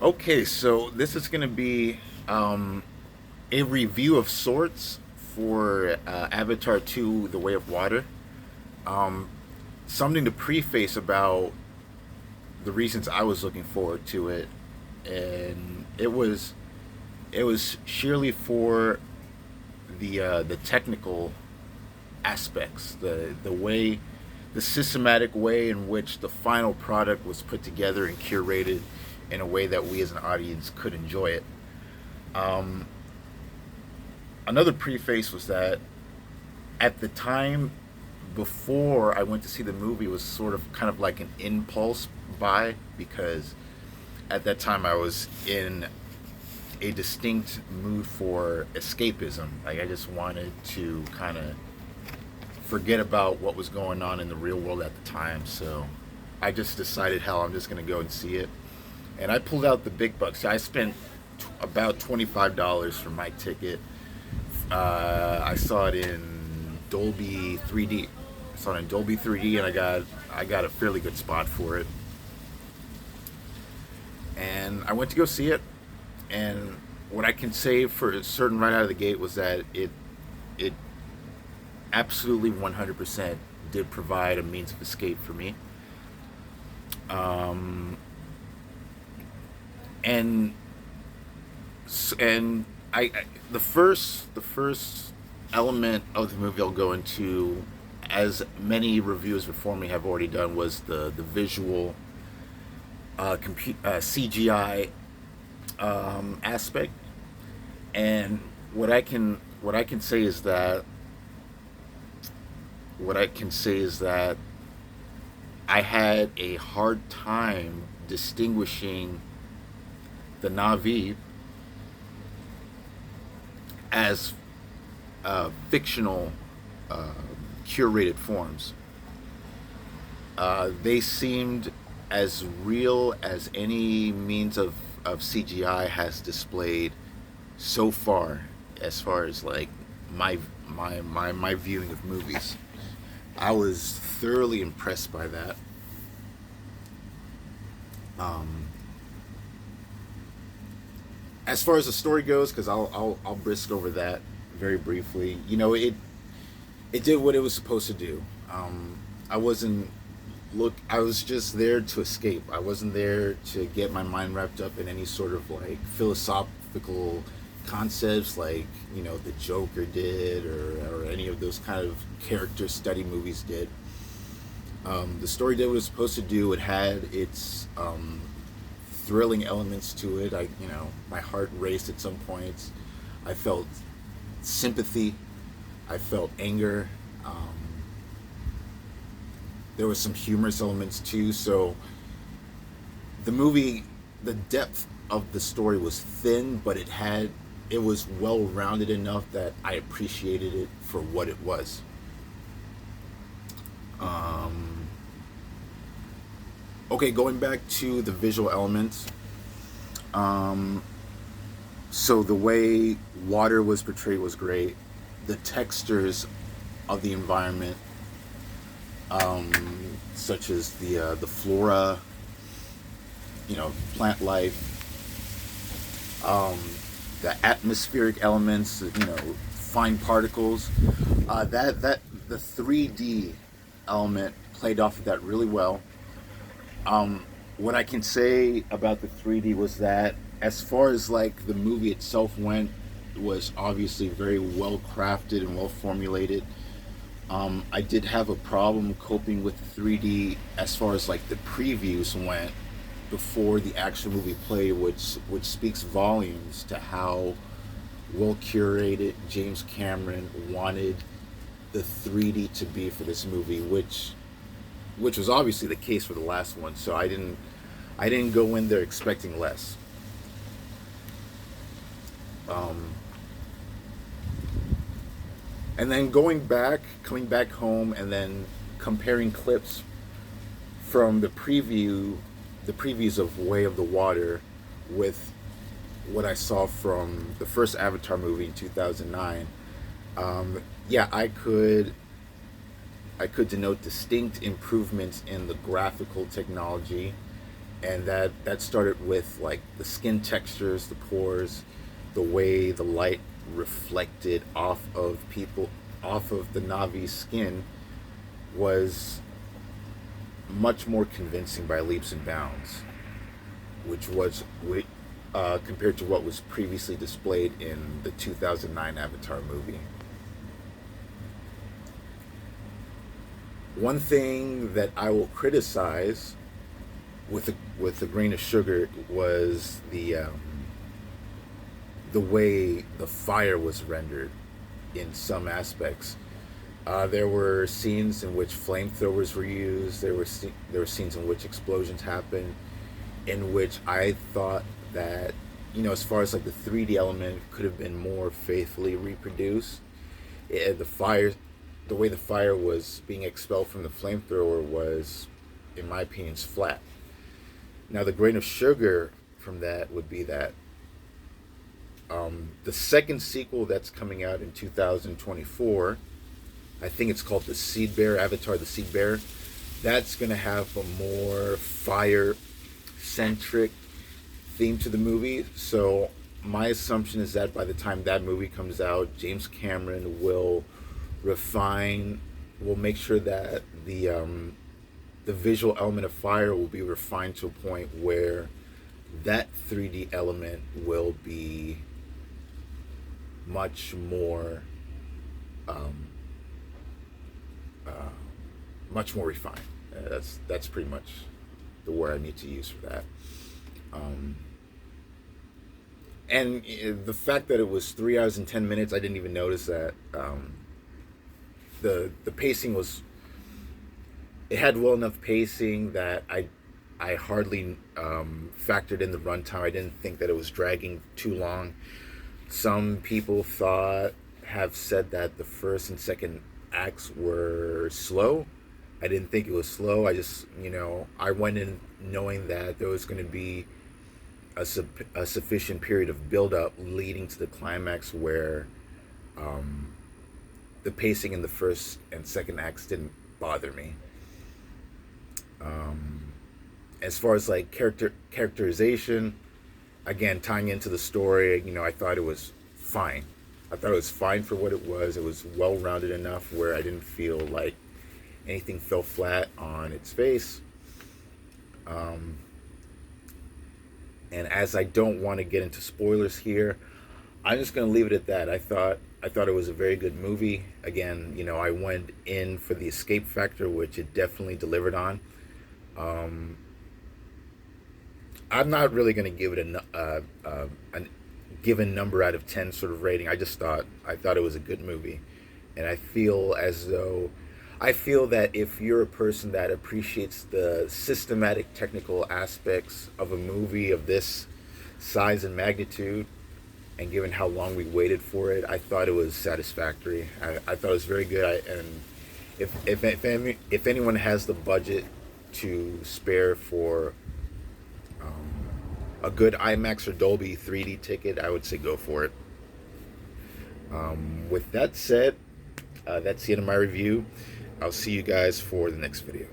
Okay, so this is going to be a review of sorts for Avatar 2 The Way of Water. Um, Something to preface about the reasons I was looking forward to it. And it was sheerly for the technical aspects, the systematic way in which the final product was put together and curated in a way that we as an audience could enjoy it. Um, Another preface was that at the time before I went to see the movie was sort of kind of like an impulse buy, because at that time I was in a distinct mood for escapism. Like I just wanted to kind of forget about what was going on in the real world at the time. So I just decided, hell, I'm just going to go and see it. And I pulled out the big bucks. I spent about $25 for my ticket. I saw it in Dolby 3D. I saw it in Dolby 3D, and I got a fairly good spot for it. And I went to go see it. And what I can say for certain right out of the gate was that it absolutely 100% did provide a means of escape for me. Um, and and the first element of the movie I'll go into, as many reviewers before me have already done, was the visual CGI aspect. And what I can say is that I had a hard time distinguishing the Navi as fictional uh, curated forms. They seemed as real as any means of CGI has displayed so far as like my viewing of movies. I was thoroughly impressed by that. Um, as far as the story goes, because I'll brisk over that very briefly. It did what it was supposed to do. I wasn't look. I was just there to escape. I wasn't there to get my mind wrapped up in any sort of like philosophical concepts like the Joker did, or any of those kind of character study movies did. The story did what it was supposed to do. It had its thrilling elements to it. My heart raced at some points. I felt sympathy. I felt anger. There was some humorous elements too. So the movie, the depth of the story was thin, but it was well rounded enough that I appreciated it for what it was. Um, okay, going back to the visual elements. Um, so the way water was portrayed was great. The textures of the environment, um, such as the flora, plant life, um, the atmospheric elements, fine particles. That the 3D element played off of that really well. What I can say about the 3D was that, as far as like the movie itself went, was obviously very well crafted and well formulated. I did have a problem coping with the 3D as far as like the previews went before the actual movie played, which speaks volumes to how well curated James Cameron wanted the 3D to be for this movie, which was obviously the case for the last one. So I didn't go in there expecting less. Um, and then coming back home, and then comparing clips from the previews of Way of the Water, with what I saw from the first Avatar movie in 2009. Yeah, I could denote distinct improvements in the graphical technology and that started with like the skin textures, the pores, the way the light reflected off of the Navi's skin was much more convincing by leaps and bounds, which was compared to what was previously displayed in the 2009 Avatar movie. One thing that I will criticize with a grain of sugar was the way the fire was rendered in some aspects. There were scenes in which flamethrowers were used. There were scenes in which explosions happened, in which I thought that, as far as like the 3D element could have been more faithfully reproduced. The fire, the way the fire was being expelled from the flamethrower was, in my opinion, flat. Now the grain of sugar from that would be that the second sequel that's coming out in 2024, I think it's called the Seed Bear, Avatar the Seed Bear. That's going to have a more fire centric theme to the movie. So my assumption is that by the time that movie comes out, James Cameron will make sure that the visual element of fire will be refined to a point where that 3D element will be much more um, uh, much more refined. That's pretty much the word I need to use for that. Um, and the fact that it was 3 hours and 10 minutes, I didn't even notice that. The pacing was, it had well enough pacing that I hardly factored in the runtime. I didn't think that it was dragging too long. Some people have said that the first and second acts were slow. I didn't think it was slow. I just, I went in knowing that there was going to be a sufficient period of build up leading to the climax where um, the pacing in the first and second acts didn't bother me. Um, as far as like characterization, again tying into the story, I thought it was fine. I thought it was fine for what it was. It was well rounded enough where I didn't feel like anything fell flat on its face. Um, and as I don't want to get into spoilers here, I'm just gonna leave it at that. I thought it was a very good movie. Again, I went in for the escape factor, which it definitely delivered on. Um, I'm not really going to give it a given number out of 10 sort of rating. I thought it was a good movie, and I feel that if you're a person that appreciates the systematic technical aspects of a movie of this size and magnitude, and given how long we waited for it, I thought it was satisfactory. I thought it was very good. And if anyone has the budget to spare for a good IMAX or Dolby 3D ticket, I would say go for it. With that said, that's the end of my review. I'll see you guys for the next video.